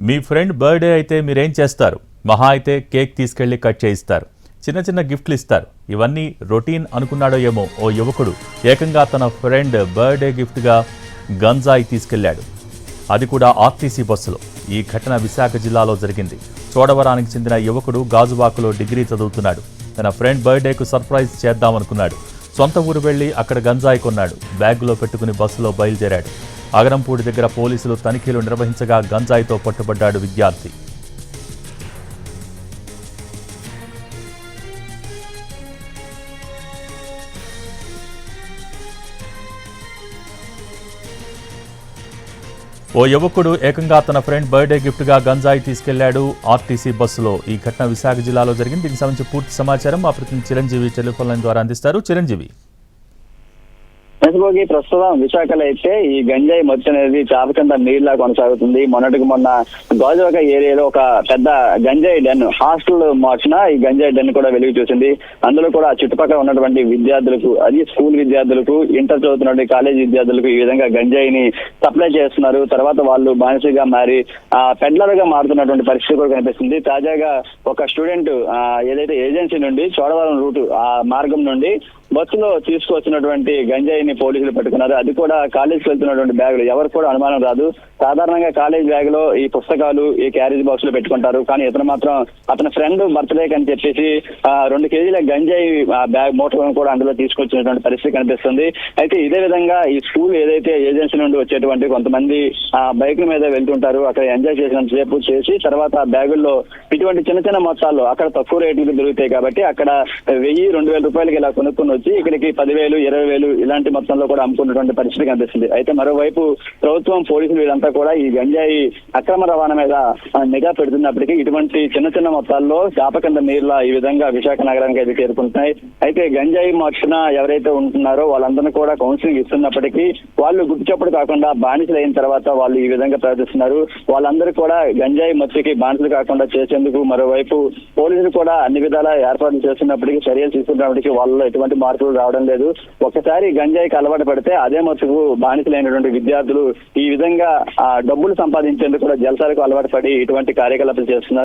మీ friend birthday అయితే మీరేం చేస్తారు? మహా అయితే కేక్ తీసుకెళ్లి కట్ చేయిస్తారు, చిన్న చిన్న గిఫ్ట్లు ఇస్తారు. ఇవన్నీ రొటీన్ అనుకున్నాడో ఏమో ఓ యువకుడు ఏకంగా తన ఫ్రెండ్ బర్త్డే గిఫ్ట్గా గంజాయి తీసుకెళ్లాడు. అది కూడా ఆర్టీసీ బస్సులో. ఈ ఘటన విశాఖ జిల్లాలో జరిగింది. చోడవరానికి చెందిన యువకుడు గాజువాకలో డిగ్రీ చదువుతున్నాడు. తన ఫ్రెండ్ బర్త్డేకు సర్ప్రైజ్ చేద్దామనుకున్నాడు. సొంత ఊరు వెళ్లి అక్కడ గంజాయి కొన్నాడు. బ్యాగులో పెట్టుకుని బస్సులో బయలుదేరాడు. అగరంపూడి దగ్గర పోలీసులు తనిఖీలు నిర్వహించగా గంజాయితో పట్టుబడ్డాడు విద్యార్థి. ఓ యువకుడు ఏకంగా తన ఫ్రెండ్ బర్త్డే గిఫ్ట్గా గంజాయి తీసుకెళ్లాడు ఆర్టీసీ బస్సులో. ఈ ఘటన విశాఖ జిల్లాలో జరిగింది. దీనికి సంబంధించి పూర్తి సమాచారం మా ప్రతినిధి చిరంజీవి టెలిఫోన్ లైన్ ద్వారా అందిస్తారు. చిరంజీవి, ప్రస్తుతం విశాఖలో అయితే ఈ గంజాయి మత్తు అనేది చాపకింద నీరులా కొనసాగుతుంది. మొన్నటికి మొన్న గాజువాక ఏరియాలో ఒక పెద్ద గంజాయి డెన్ హాస్టల్ మార్చిన ఈ గంజాయి డెన్ కూడా వెలుగు చూసింది. అందులో కూడా చుట్టుపక్కల ఉన్నటువంటి విద్యార్థులకు, అది స్కూల్ విద్యార్థులకు, ఇంటర్ చదువుతున్నటువంటి కాలేజ్ విద్యార్థులకు ఈ విధంగా గంజాయిని సప్లై చేస్తున్నారు. తర్వాత వాళ్ళు బానిసగా మారి పెడ్లర్ గా మారుతున్నటువంటి పరిస్థితి కూడా కనిపిస్తుంది. తాజాగా ఒక స్టూడెంట్ ఏదైతే ఏజెన్సీ నుండి చోడవరం రూటు ఆ మార్గం నుండి బస్సులో తీసుకొచ్చినటువంటి గంజాయిని పోలీసులు పట్టుకున్నారు. అది కూడా కాలేజీకి వెళ్తున్నటువంటి బ్యాగులు. ఎవరు కూడా అనుమానం రాదు. సాధారణంగా కాలేజ్ బ్యాగ్ లో ఈ పుస్తకాలు, ఈ క్యారేజ్ బాక్స్ లో పెట్టుకుంటారు. కానీ ఇతను మాత్రం అతని ఫ్రెండ్ బర్త్డే అని చెప్పేసి 2 కేజీల గంజాయి బ్యాగ్ మూటలను కూడా అందులో తీసుకొచ్చినటువంటి పరిస్థితి కనిపిస్తుంది. అయితే ఇదే విధంగా ఈ స్కూల్ ఏదైతే ఏజెన్సీ నుండి వచ్చేటువంటి కొంతమంది బైకుల మీద వెళ్తుంటారు. అక్కడ ఎంజాయ్ చేసినంత సేపు చేసి తర్వాత బ్యాగుల్లో ఇటువంటి చిన్న చిన్న మొత్తాల్లో అక్కడ తక్కువ రేట్లకు దొరుకుతాయి కాబట్టి అక్కడ 1000-2000 రూపాయలకి ఇలా కొనుక్కొని వచ్చి ఇక్కడికి 10,000, 20,000 ఇలాంటి మొత్తంలో కూడా అమ్ముకున్నటువంటి పరిస్థితి కనిపిస్తుంది. అయితే మరోవైపు ప్రభుత్వం, పోలీసులు వీళ్ళంతా కూడా ఈ గంజాయి అక్రమ రవాణా మీద నిఘా పెడుతున్నప్పటికీ ఇటువంటి చిన్న చిన్న మొత్తాల్లో చాపకింద నీరులా ఈ విధంగా విశాఖ నగరానికి అయితే చేరుకుంటున్నాయి. అయితే గంజాయి మార్చిన ఎవరైతే ఉంటున్నారో వాళ్ళందరినీ కూడా కౌన్సిలింగ్ ఇస్తున్నప్పటికీ వాళ్ళు గుర్తుచప్పుడు కాకుండా బానిసలు అయిన తర్వాత వాళ్ళు ఈ విధంగా ప్రవర్తిస్తున్నారు. వాళ్ళందరూ కూడా గంజాయి మత్తుకి బానిసలు కాకుండా చేసేందుకు మరోవైపు పోలీసులు కూడా అన్ని విధాల ఏర్పాట్లు చేస్తున్నప్పటికీ, చర్యలు తీసుకున్నప్పటికీ వాళ్ళలో ఎటువంటి మార్పులు రావడం లేదు. ఒకసారి గంజాయికి అలవాటు పడితే అదే మత్తుకు బానిసలైనటువంటి విద్యార్థులు ఈ విధంగా డబ్బులు సంపాదించేందుకు కూడా జల్సాలకు అలవాటు పడి ఇటువంటి కార్యకలాపాలు చేస్తున్నారు.